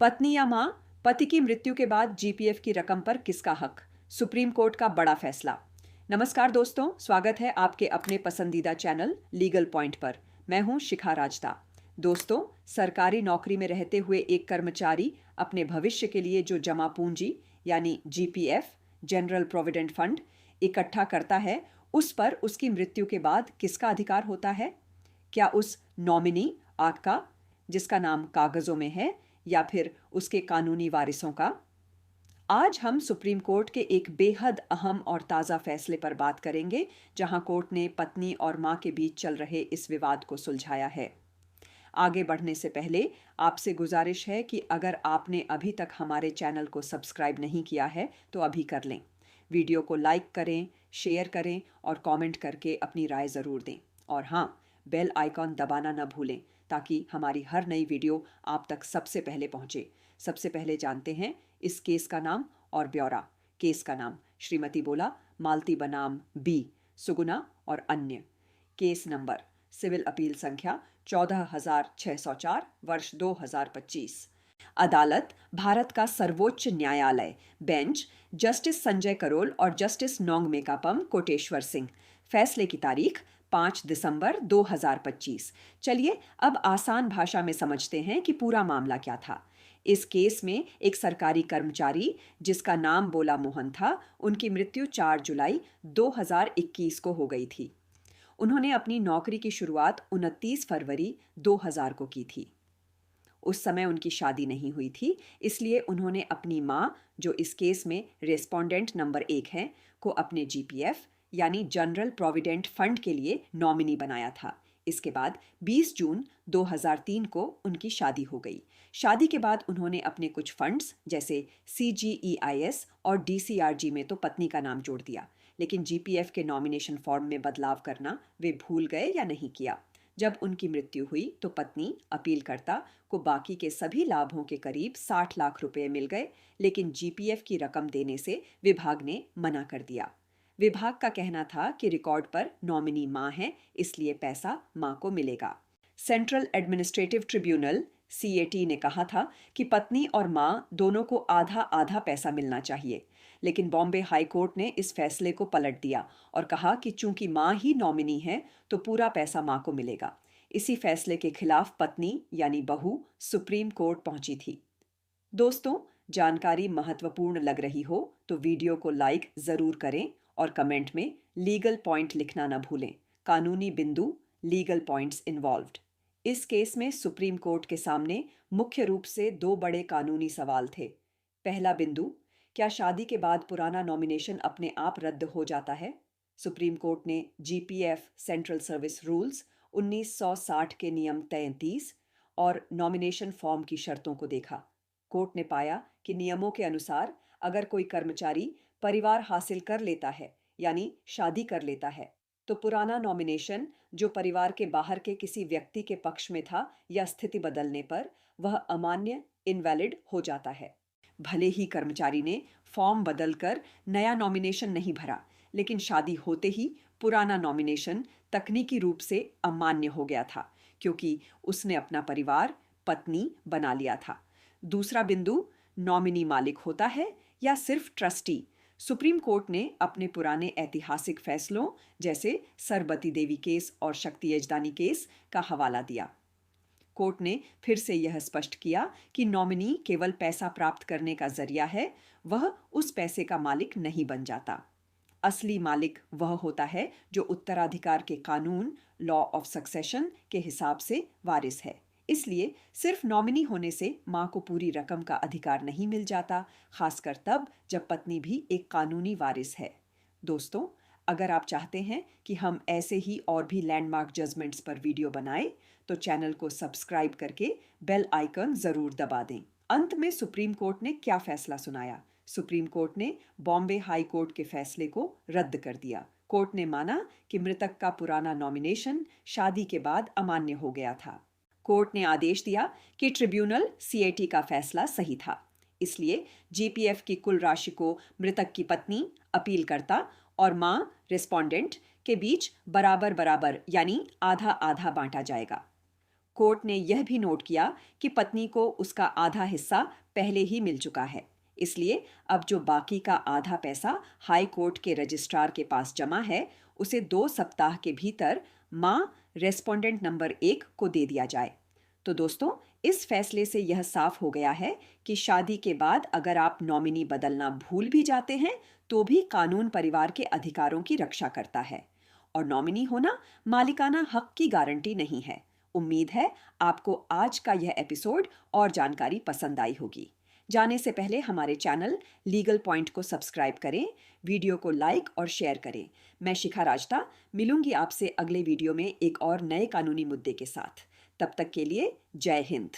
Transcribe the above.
पत्नी या मां, पति की मृत्यु के बाद जीपीएफ की रकम पर किसका हक? सुप्रीम कोर्ट का बड़ा फैसला। नमस्कार दोस्तों, स्वागत है आपके अपने पसंदीदा चैनल लीगल पॉइंट पर। मैं हूं शिखा राजदा। दोस्तों, सरकारी नौकरी में रहते हुए एक कर्मचारी अपने भविष्य के लिए जो जमा पूंजी यानी जीपीएफ, जनरल प्रोविडेंट फंड, इकट्ठा करता है, उस पर उसकी मृत्यु के बाद किसका अधिकार होता है? क्या उस नॉमिनी का, जिसका नाम कागजों में है, या फिर उसके कानूनी वारिसों का? आज हम सुप्रीम कोर्ट के एक बेहद अहम और ताज़ा फैसले पर बात करेंगे, जहां कोर्ट ने पत्नी और मां के बीच चल रहे इस विवाद को सुलझाया है। आगे बढ़ने से पहले आपसे गुजारिश है कि अगर आपने अभी तक हमारे चैनल को सब्सक्राइब नहीं किया है तो अभी कर लें। वीडियो को लाइक करें, शेयर करें और कमेंट करके अपनी राय ज़रूर दें। और हाँ, बेल आइकॉन दबाना न भूलें ताकि हमारी हर नई वीडियो आप तक सबसे पहले पहुंचे। सबसे पहले जानते हैं इस केस का नाम और ब्यौरा। केस का नाम श्रीमती बोला, मालती बनाम बी, सुगुना और अन्य। केस नंबर सिविल अपील संख्या 14,604 वर्ष 2025। अदालत भारत का सर्वोच्च न्यायालय, बेंच जस्टिस संजय करोल और जस्टिस नोंगमेकापम कोटेश्वर सिंह। फैसले की तारीख 5 दिसंबर 2025। चलिए अब आसान भाषा में समझते हैं कि पूरा मामला क्या था। इस केस में एक सरकारी कर्मचारी जिसका नाम बोला मोहन था, उनकी मृत्यु 4 जुलाई 2021 को हो गई थी। उन्होंने अपनी नौकरी की शुरुआत 29 फरवरी 2000 को की थी। उस समय उनकी शादी नहीं हुई थी, इसलिए उन्होंने अपनी मां, जो इस केस में रेस्पोंडेंट नंबर 1 है, को अपने जीपीएफ यानी जनरल प्रोविडेंट फंड के लिए नॉमिनी बनाया था। इसके बाद 20 जून 2003 को उनकी शादी हो गई। शादी के बाद उन्होंने अपने कुछ फंड्स जैसे सीजीईआईएस और डीसीआरजी में तो पत्नी का नाम जोड़ दिया, लेकिन जीपीएफ के नॉमिनेशन फॉर्म में बदलाव करना वे भूल गए या नहीं किया। जब उनकी मृत्यु हुई तो पत्नी अपीलकर्ता को बाकी के सभी लाभों के करीब 60 लाख रुपए मिल गए, लेकिन जीपीएफ की रकम देने से विभाग ने मना कर दिया। विभाग का कहना था कि रिकॉर्ड पर नॉमिनी मां है, इसलिए पैसा मां को मिलेगा। सेंट्रल एडमिनिस्ट्रेटिव ट्रिब्यूनल सीएटी ने कहा था कि पत्नी और मां दोनों को आधा आधा पैसा मिलना चाहिए, लेकिन बॉम्बे हाई कोर्ट ने इस फैसले को पलट दिया और कहा कि चूंकि मां ही नॉमिनी है तो पूरा पैसा मां को मिलेगा। इसी फैसले के खिलाफ पत्नी यानी बहू सुप्रीम कोर्ट पहुंची थी। दोस्तों, जानकारी महत्वपूर्ण लग रही हो तो वीडियो को लाइक जरूर करें और कमेंट में लीगल पॉइंट लिखना न भूलें। कानूनी बिंदु, लीगल पॉइंट्स इन्वॉल्व्ड। इस केस में सुप्रीम कोर्ट के सामने मुख्य रूप से 2 बड़े कानूनी सवाल थे। पहला बिंदु, क्या शादी के बाद पुराना नॉमिनेशन अपने आप रद्द हो जाता है? सुप्रीम कोर्ट ने जीपीएफ सेंट्रल सर्विस रूल्स 1960 के नियम 33 और नॉमिनेशन फॉर्म की शर्तों को देखा। कोर्ट ने पाया कि नियमों के अनुसार अगर कोई कर्मचारी परिवार हासिल कर लेता है यानी शादी कर लेता है, तो पुराना नॉमिनेशन जो परिवार के बाहर के किसी व्यक्ति के पक्ष में था या स्थिति बदलने पर, वह अमान्य, इनवैलिड हो जाता है। भले ही कर्मचारी ने फॉर्म बदलकर नया नॉमिनेशन नहीं भरा, लेकिन शादी होते ही पुराना नॉमिनेशन तकनीकी रूप से अमान्य हो गया था, क्योंकि उसने अपना परिवार, पत्नी बना लिया था। दूसरा बिंदु, नॉमिनी मालिक होता है या सिर्फ ट्रस्टी? सुप्रीम कोर्ट ने अपने पुराने ऐतिहासिक फैसलों जैसे सरबती देवी केस और शक्ति यजदानी केस का हवाला दिया। कोर्ट ने फिर से यह स्पष्ट किया कि नॉमिनी केवल पैसा प्राप्त करने का जरिया है, वह उस पैसे का मालिक नहीं बन जाता। असली मालिक वह होता है जो उत्तराधिकार के कानून, लॉ ऑफ सक्सेशन के हिसाब से वारिस है। इसलिए सिर्फ नॉमिनी होने से मां को पूरी रकम का अधिकार नहीं मिल जाता, खासकर तब जब पत्नी भी एक कानूनी वारिस है। दोस्तों, अगर आप चाहते हैं कि हम ऐसे ही और भी लैंडमार्क जजमेंट्स पर वीडियो बनाएं, तो चैनल को सब्सक्राइब करके बेल आइकन जरूर दबा दें। अंत में सुप्रीम कोर्ट ने क्या फैसला सुनाया? सुप्रीम कोर्ट ने बॉम्बे हाई कोर्ट के फैसले को रद्द कर दिया। कोर्ट ने माना कि मृतक का पुराना नॉमिनेशन शादी के बाद अमान्य हो गया था। कोर्ट ने आदेश दिया कि ट्रिब्यूनल सीएटी का फैसला सही था, इसलिए जीपीएफ की कुल राशि को मृतक की पत्नी, अपीलकर्ता और मां, रिस्पोंडेंट के बीच बराबर बराबर यानी आधा आधा बांटा जाएगा। कोर्ट ने यह भी नोट किया कि पत्नी को उसका आधा हिस्सा पहले ही मिल चुका है, इसलिए अब जो बाकी का आधा पैसा हाई कोर्ट के रजिस्ट्रार के पास जमा है, उसे 2 सप्ताह के भीतर मां रेस्पोंडेंट नंबर 1 को दे दिया जाए। तो दोस्तों, इस फैसले से यह साफ हो गया है कि शादी के बाद अगर आप नॉमिनी बदलना भूल भी जाते हैं, तो भी कानून परिवार के अधिकारों की रक्षा करता है। और नॉमिनी होना मालिकाना हक की गारंटी नहीं है। उम्मीद है आपको आज का यह एपिसोड और जानकारी पसंद आई होगी। जाने से पहले हमारे चैनल लीगल पॉइंट को सब्सक्राइब करें, वीडियो को लाइक और शेयर करें। मैं शिखा राजता मिलूंगी आपसे अगले वीडियो में एक और नए कानूनी मुद्दे के साथ। तब तक के लिए जय हिंद।